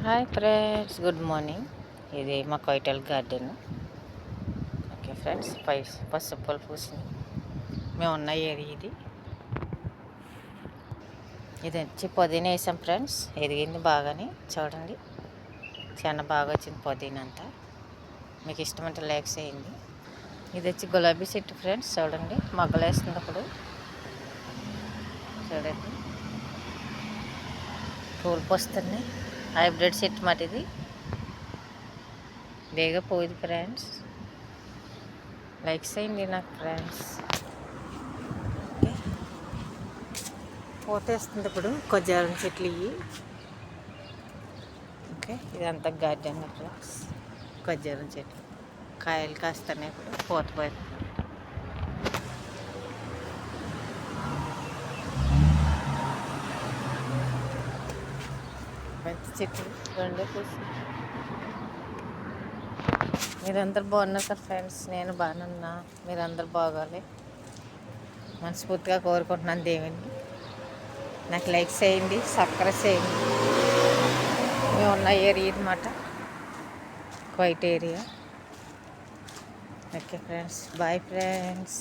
Hi friends, good morning. ఇది మా కొయిటల్ garden. Okay friends, పసుపులు పూసినాయి. మేము ఉన్న ఏరియా ఇది వచ్చి పుదీనా వేసాం ఫ్రెండ్స్. ఎదిగింది బాగానే, చూడండి చాలా బాగా వచ్చింది పుదీనా అంతా. మీకు ఇష్టమంటే లైక్ చేయండి. ఇది వచ్చి గులాబీ చెట్టు ఫ్రెండ్స్, చూడండి మొగ్గలు వేస్తుంది. అప్పుడు చూడండి పూలు పోస్తున్నాయి. హైబ్రిడ్ చెట్టు మాట ఇది, బేగా పోయింది ఫ్రెండ్స్. లైక్ చేయండి నాకు ఫ్రెండ్స్. ఓకే, పోతేస్తుంది ఇప్పుడు కొజ్జారం చెట్లు ఇవి. ఓకే, ఇదంతా గార్డెన్ ఫ్రెండ్స్. కొజ్జారం చెట్లు కాయలు కాస్తున్నాయి, ఇప్పుడు పూత పోతుంది. మంచి చెట్లు రెండే పూసి. మీరందరూ బాగున్నారు కదా ఫ్రెండ్స్. నేను బాగున్నా, మీరందరూ బాగోవాలి మనస్ఫూర్తిగా కోరుకుంటున్నాను దేవుణ్ణి. నాకు లైక్ చేయండి, సబ్స్క్రైబ్ చేయండి. మేము ఉన్న ఏరియా అన్నమాట, quite area. Okay friends, bye friends.